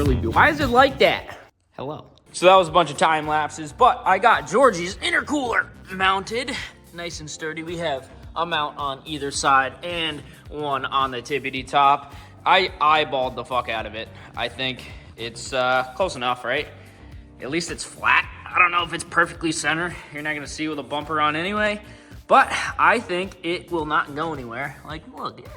really be. Why is it like that? Hello. So that was a bunch of time lapses, but I got Georgie's intercooler mounted nice and sturdy. We have a mount on either side and one on the tippity top. I eyeballed the fuck out of it. I think it's close enough, right? At least it's flat. I don't know if it's perfectly center. You're not gonna see with a bumper on anyway, but I think it will not go anywhere. Like, look, yeah,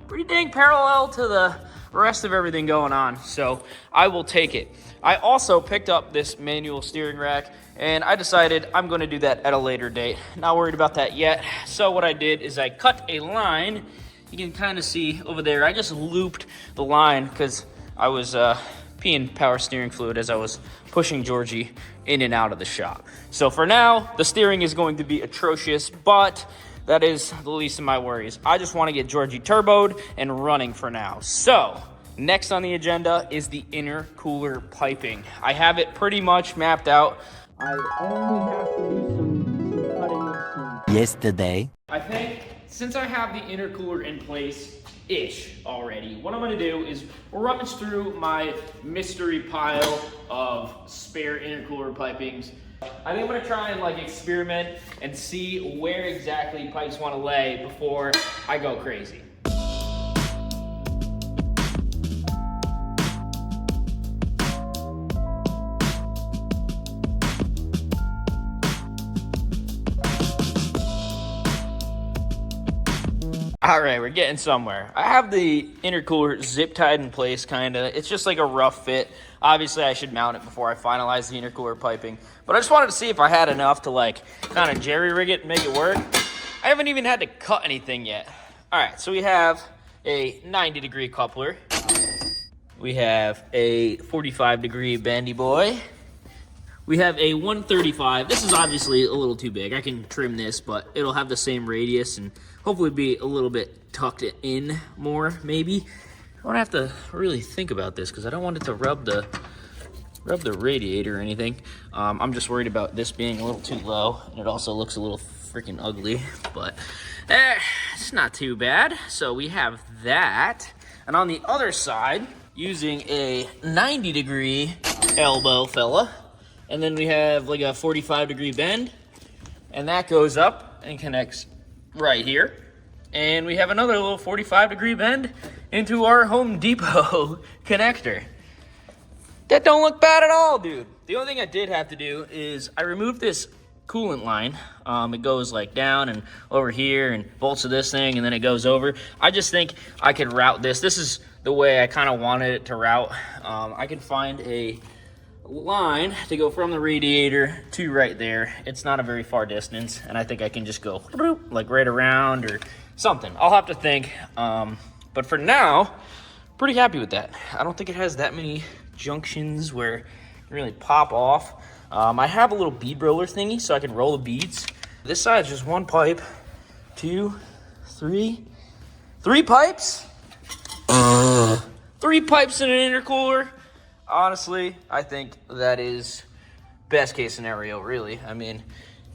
pretty dang parallel to the rest of everything going on, so I will take it. I also picked up this manual steering rack, and I decided I'm going to do that at a later date. Not worried about that yet. So what I did is I cut a line. You can kind of see over there, I just looped the line because I was peeing power steering fluid as I was pushing Georgie in and out of the shop. So for now, the steering is going to be atrocious, but that is the least of my worries. I just want to get Georgie turboed and running for now. So next on the agenda is the intercooler piping. I have it pretty much mapped out. I only have to do some cutting of some. Yesterday. I think since I have the intercooler in place-ish already, what I'm gonna do is rummage through my mystery pile of spare intercooler pipings. I think I'm gonna try and like experiment and see where exactly pipes wanna lay before I go crazy. All right, we're getting somewhere. I have the intercooler zip tied in place, kinda. It's just like a rough fit. Obviously, I should mount it before I finalize the intercooler piping. But I just wanted to see if I had enough to like kind of jerry rig it and make it work. I haven't even had to cut anything yet. All right, so we have a 90-degree coupler. We have a 45-degree bandy boy. We have a 135. This is obviously a little too big. I can trim this, but it'll have the same radius and hopefully be a little bit tucked in more, maybe. I don't have to really think about this because I don't want it to rub the radiator or anything. I'm just worried about this being a little too low, and it also looks a little freaking ugly, but it's not too bad. So we have that. And on the other side, using a 90-degree elbow fella, and then we have like a 45-degree bend, and that goes up and connects right here. And we have another little 45-degree bend into our Home Depot connector. That don't look bad at all, dude. The only thing I did have to do is I removed this coolant line. It goes like down and over here and bolts to this thing, and then it goes over. I just think I could route this. This is the way I kind of wanted it to route. I could find a line to go from the radiator to right there. It's not a very far distance, and I think I can just go like right around or something. I'll have to think, but for now, pretty happy with that. I don't think it has that many junctions where it can really pop off. I have a little bead roller thingy so I can roll the beads. This side is just one pipe, 2, 3 pipes. 3 pipes in an intercooler. Honestly, I think that is best case scenario, really. I mean,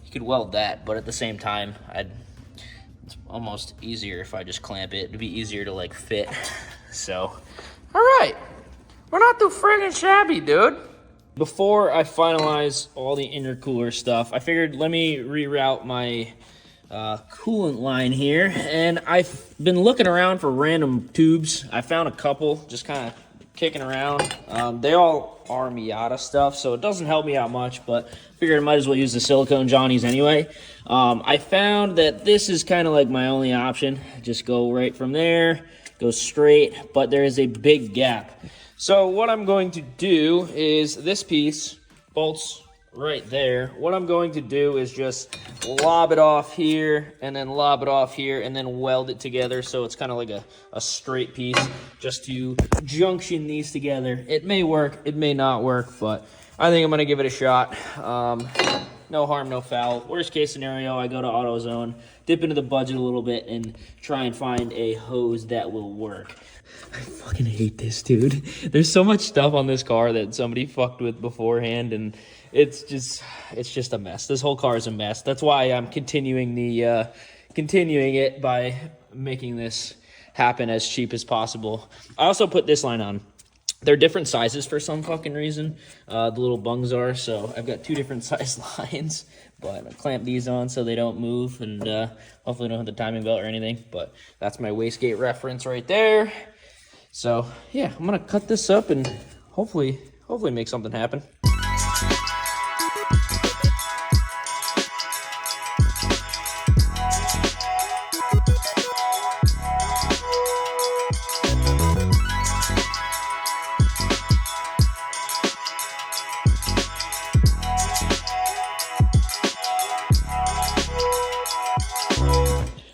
you could weld that, but at the same time, it's almost easier if I just clamp it. It'd be easier to like fit. So, all right. We're not too friggin' shabby, dude. Before I finalize all the intercooler stuff, I figured let me reroute my coolant line here. And I've been looking around for random tubes. I found a couple, just kind of kicking around. They all are Miata stuff, so it doesn't help me out much, but figured I might as well use the silicone Johnnies anyway. I found that this is kind of like my only option. Just go right from there, go straight, but there is a big gap. So what I'm going to do is this piece bolts right there. What I'm going to do is just lob it off here and then lob it off here and then weld it together so it's kind of like a straight piece just to junction these together. It may work, it may not work, but I think I'm going to give it a shot. No harm, no foul. Worst case scenario, I go to AutoZone, dip into the budget a little bit, and try and find a hose that will work. I fucking hate this, dude. There's so much stuff on this car that somebody fucked with beforehand, and it's just a mess. This whole car is a mess. That's why I'm continuing it by making this happen as cheap as possible. I also put this line on. They're different sizes for some fucking reason. The little bungs are, so I've got 2 different size lines. But I clamp these on so they don't move, and hopefully don't have the timing belt or anything. But that's my wastegate reference right there. So yeah, I'm gonna cut this up and hopefully make something happen.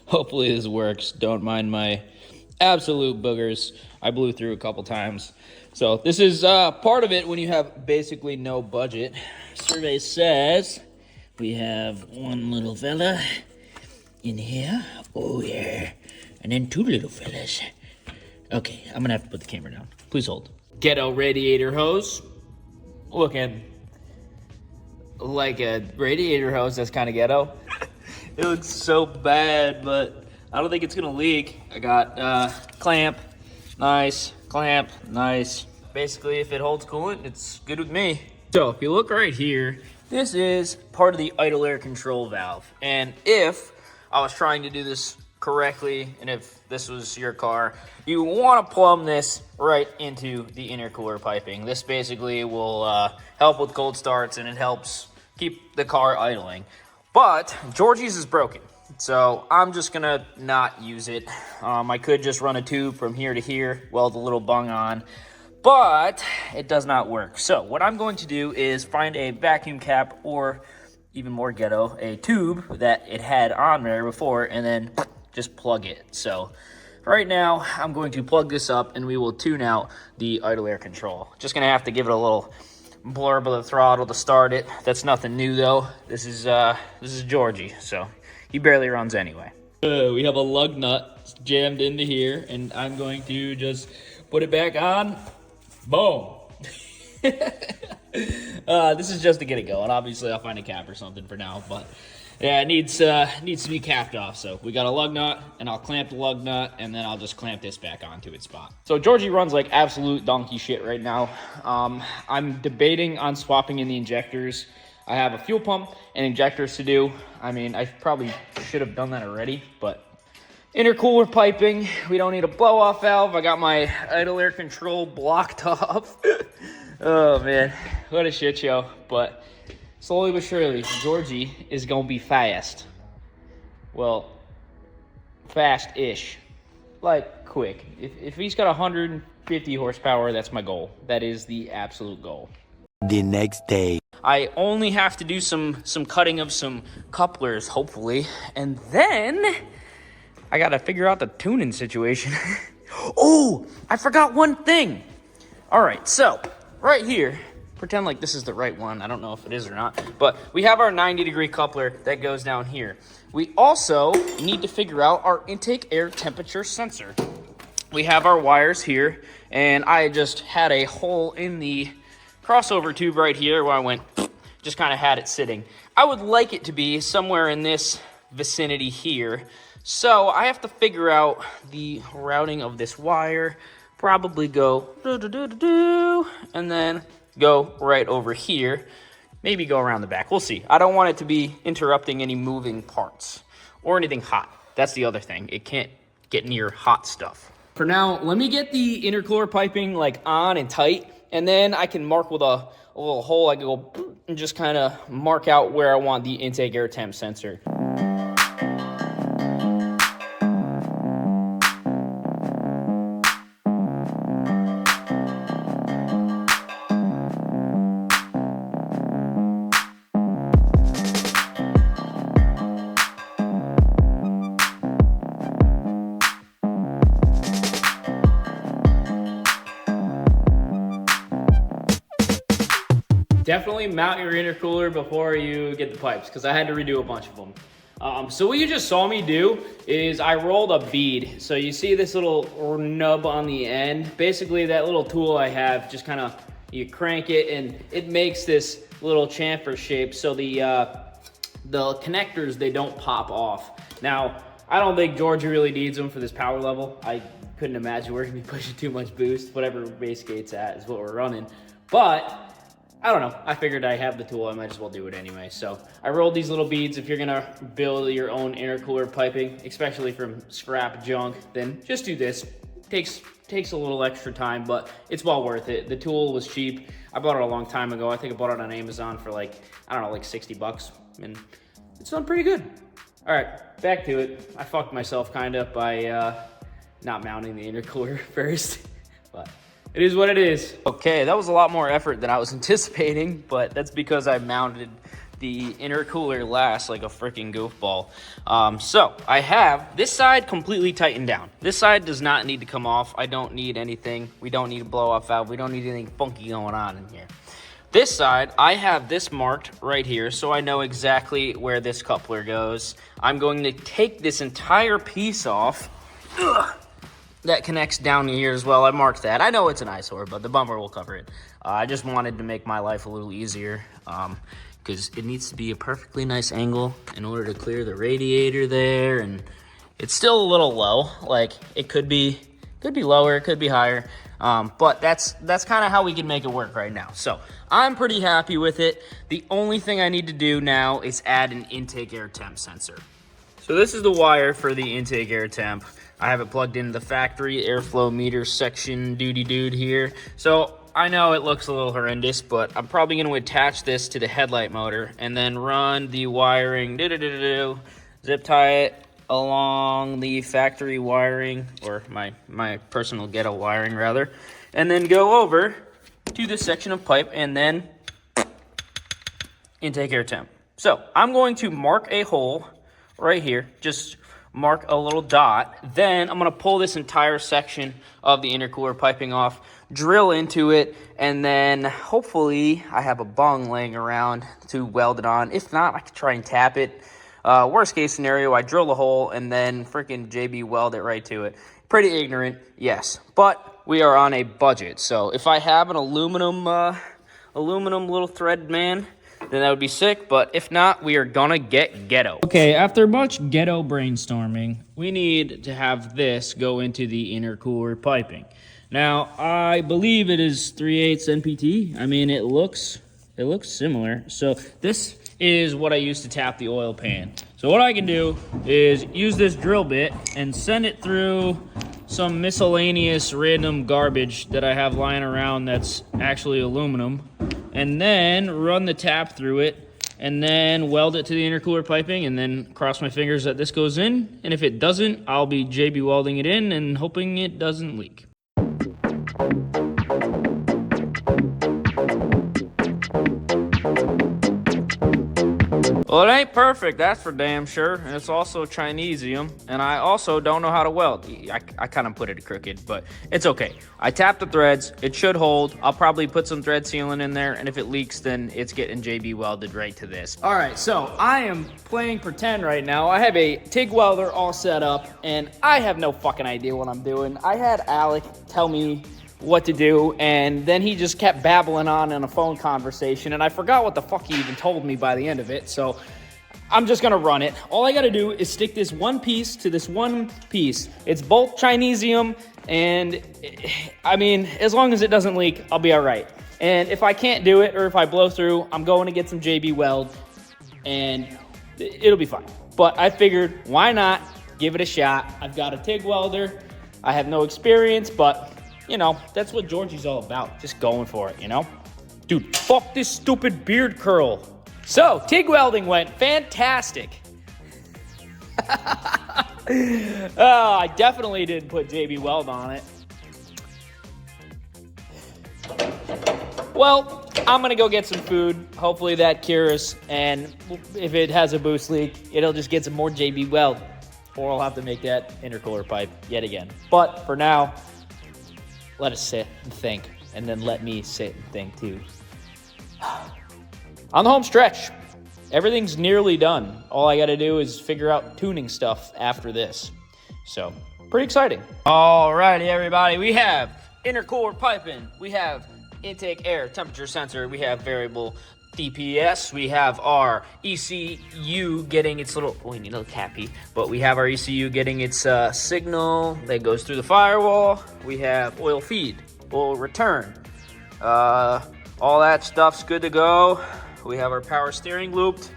Hopefully this works. Don't mind my absolute boogers. I blew through a couple times. So this is part of it when you have basically no budget. Survey says we have 1 little fella in here. Oh yeah. And then 2 little fellas. Okay, I'm gonna have to put the camera down. Please hold. Ghetto radiator hose. Looking like a radiator hose that's kind of ghetto. It looks so bad, but I don't think it's gonna leak. I got clamp, nice, clamp, nice. Basically, if it holds coolant, it's good with me. So if you look right here, this is part of the idle air control valve. And if I was trying to do this correctly, and if this was your car, you wanna plumb this right into the intercooler piping. This basically will help with cold starts, and it helps keep the car idling. But Georgie's is broken, so I'm just gonna not use it. I could just run a tube from here to here, weld a little bung on, but it does not work. So what I'm going to do is find a vacuum cap, or even more ghetto, a tube that it had on there before, and then just plug it. So right now I'm going to plug this up, and we will tune out the idle air control. Just gonna have to give it a little blurb of the throttle to start it. That's nothing new though. This is Georgie, so he barely runs anyway. We have a lug nut jammed into here, and I'm going to just put it back on. Boom. This is just to get it going. Obviously I'll find a cap or something for now, but yeah, it needs to be capped off. So we got a lug nut, and I'll clamp the lug nut, and then I'll just clamp this back onto its spot. So Georgie runs like absolute donkey shit right now. I'm debating on swapping in the injectors. I have a fuel pump and injectors to do. I mean, I probably should have done that already, but intercooler piping, we don't need a blow off valve. I got my idle air control blocked off. Oh man, what a shit show. But slowly but surely, Georgie is gonna be fast. Well, fast-ish. Like, quick. If he's got 150 horsepower, that's my goal. That is the absolute goal. The next day. I only have to do some cutting of some couplers, hopefully. And then I gotta figure out the tuning situation. Oh, I forgot one thing. All right, so right here, pretend like this is the right one. I don't know if it is or not, but we have our 90-degree coupler that goes down here. We also need to figure out our intake air temperature sensor. We have our wires here, and I just had a hole in the crossover tube right here where I went, just kind of had it sitting. I would like it to be somewhere in this vicinity here. So I have to figure out the routing of this wire, probably go and then go right over here, maybe go around the back. We'll see. I don't want it to be interrupting any moving parts or anything hot. That's the other thing. It can't get near hot stuff. For now, let me get the intercooler piping like on and tight, and then I can mark with a little hole. I can go and just kind of mark out where I want the intake air temp sensor. Definitely mount your intercooler before you get the pipes, because I had to redo a bunch of them. So what you just saw me do is I rolled a bead. So you see this little nub on the end. Basically that little tool I have, just kind of, you crank it and it makes this little chamfer shape so the connectors, they don't pop off. Now, I don't think Georgie really needs them for this power level. I couldn't imagine we're gonna be pushing too much boost. Whatever base gate's at is what we're running. But I don't know. I figured I have the tool. I might as well do it anyway. So I rolled these little beads. If you're gonna build your own intercooler piping, especially from scrap junk, then just do this. Takes a little extra time, but it's well worth it. The tool was cheap. I bought it a long time ago. I think I bought it on Amazon for like, I don't know, like 60 bucks. And it's done pretty good. All right, back to it. I fucked myself kind of by not mounting the intercooler first, but it is what it is. Okay, that was a lot more effort than I was anticipating, but that's because I mounted the intercooler last like a freaking goofball. So I have this side completely tightened down. This side does not need to come off. I don't need anything. We don't need a blow off valve. We don't need anything funky going on in here. This side, I have this marked right here, so I know exactly where this coupler goes. I'm going to take this entire piece off. That connects down here as well. I marked that. I know it's an eyesore, but the bumper will cover it. I just wanted to make my life a little easier because it needs to be a perfectly nice angle in order to clear the radiator there, and it's still a little low. Like it could be lower, it could be higher, but that's kind of how we can make it work right now. So I'm pretty happy with it. The only thing I need to do now is add an intake air temp sensor. So this is the wire for the intake air temp. I have it plugged into the factory airflow meter section dude here. So I know it looks a little horrendous, but I'm probably going to attach this to the headlight motor and then run the wiring, zip tie it along the factory wiring, or my personal ghetto wiring rather, and then go over to this section of pipe and then intake air temp. So I'm going to mark a hole right here, just mark a little dot. Then I'm going to pull this entire section of the intercooler piping off, drill into it, and then hopefully I have a bung laying around to weld it on. If not, I could try and tap it. Worst case scenario, I drill a hole and then freaking JB weld it right to it. Pretty ignorant, yes, but we are on a budget. So if I have an aluminum little thread man, then that would be sick, but if not, we are gonna get ghetto. Okay, after much ghetto brainstorming, we need to have this go into the intercooler piping. Now, I believe it is 3/8 NPT. I mean, it looks similar. So this is what I use to tap the oil pan. So what I can do is use this drill bit and send it through some miscellaneous random garbage that I have lying around that's actually aluminum, and then run the tap through it, and then weld it to the intercooler piping, and then cross my fingers that this goes in, and if it doesn't, I'll be JB welding it in and hoping it doesn't leak. Well, it ain't perfect, that's for damn sure, and it's also Chinesium, and I also don't know how to weld. I kind of put it crooked, but it's okay. I tapped the threads, it should hold. I'll probably put some thread sealant in there, and if it leaks, then it's getting JB welded right to this. All right, so I am playing pretend right now. I have a TIG welder all set up, and I have no fucking idea what I'm doing. I had Alec tell me what to do, and then he just kept babbling on in a phone conversation, and I forgot what the fuck he even told me by the end of it, so I'm just gonna run it. All I gotta do is stick this one piece to this one piece. It's both Chinesium, and I mean, as long as it doesn't leak, I'll be all right. And if I can't do it, or if I blow through, I'm going to get some JB Weld, and it'll be fine. But I figured, why not give it a shot? I've got a TIG welder. I have no experience, but you know, that's what Georgie's all about. Just going for it, you know? Dude, fuck this stupid beard curl. So, TIG welding went fantastic. Oh, I definitely didn't put JB Weld on it. Well, I'm gonna go get some food. Hopefully that cures, and if it has a boost leak, it'll just get some more JB Weld, or I'll have to make that intercooler pipe yet again. But for now, let us sit and think, and then let me sit and think too. On the home stretch, everything's nearly done. All I gotta do is figure out tuning stuff after this. So, pretty exciting. Alrighty, everybody, we have intercooler piping, we have intake air temperature sensor, we have variable DPS, we have our ECU getting its little, we need a little cappy, but we have our ECU getting its signal that goes through the firewall. We have oil feed, oil return. All that stuff's good to go. We have our power steering looped.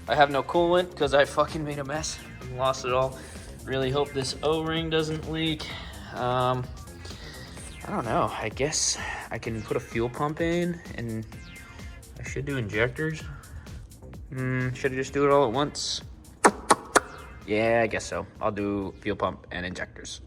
I have no coolant because I fucking made a mess and lost it all. Really hope this O-ring doesn't leak. I don't know, I guess I can put a fuel pump in and I should do injectors. Should I just do it all at once? Yeah, I guess so. I'll do fuel pump and injectors.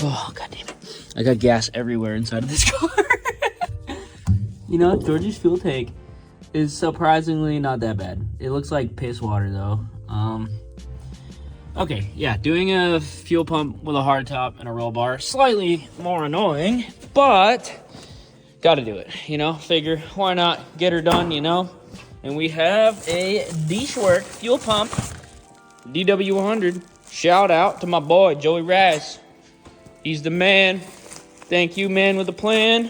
Oh, god damn it. I got gas everywhere inside of this car. You know, Georgie's fuel tank is surprisingly not that bad. It looks like piss water though. Okay, yeah, doing a fuel pump with a hard top and a roll bar, slightly more annoying, but gotta do it, you know? Figure, why not get her done, you know? And we have a Dishwork fuel pump, DW100. Shout out to my boy, Joey Raz. He's the man. Thank you, man, with the plan.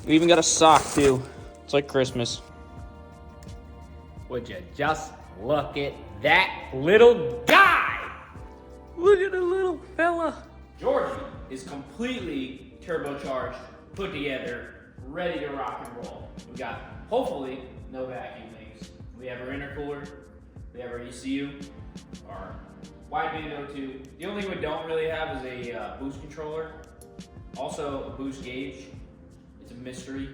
We even got a sock, too. It's like Christmas. Would you just look at that little guy? Look at the little fella. Georgie is completely turbocharged, put together, ready to rock and roll. We got, hopefully, no vacuum leaks. We have our intercooler. We have our ECU, our wideband O2. The only thing we don't really have is a boost controller. Also, a boost gauge. It's a mystery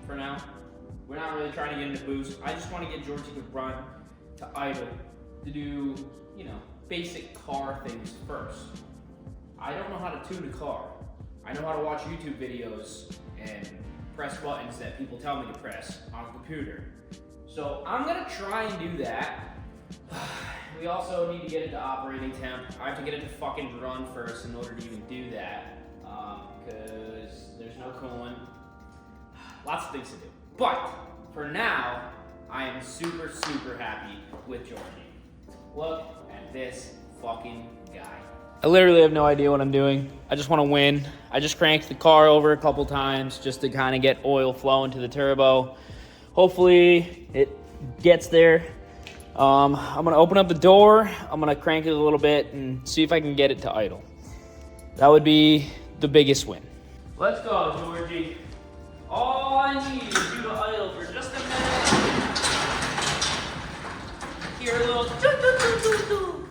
for now. We're not really trying to get into boost. I just want to get Georgie to run, to idle, to do, you know, basic car things first. I don't know how to tune a car. I know how to watch YouTube videos and press buttons that people tell me to press on a computer. So I'm gonna try and do that. We also need to get into operating temp. I have to get it to fucking run first in order to even do that. Because there's no coolant. Lots of things to do. But for now, I am super, super happy with Georgie. Look at this fucking guy. I literally have no idea what I'm doing. I just want to win. I just cranked the car over a couple times just to kind of get oil flowing to the turbo. Hopefully it gets there. I'm gonna open up the door. I'm gonna crank it a little bit and see if I can get it to idle. That would be the biggest win. Let's go, Georgie. All I need is you to idle for just a minute. Hear a little doo-doo-doo-doo-doo.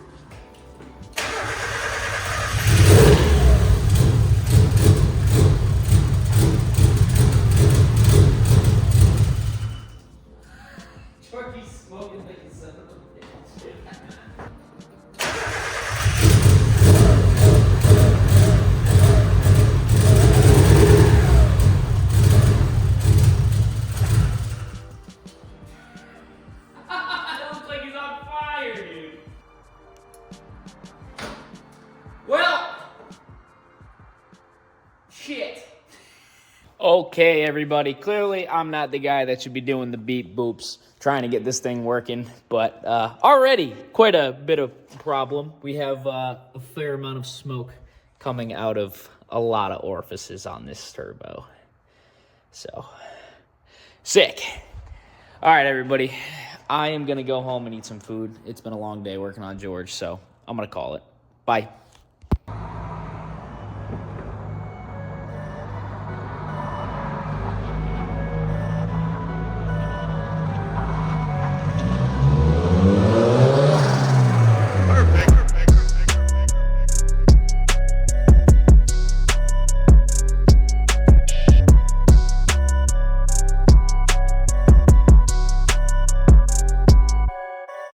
Georgie's smoking like a son of a bitch. It looks like he's on fire, dude. Well, shit. Okay, everybody. Clearly, I'm not the guy that should be doing the beep boops, trying to get this thing working. But already, quite a bit of problem. We have a fair amount of smoke coming out of a lot of orifices on this turbo. So, sick. All right, everybody. I am going to go home and eat some food. It's been a long day working on George, so I'm going to call it. Bye.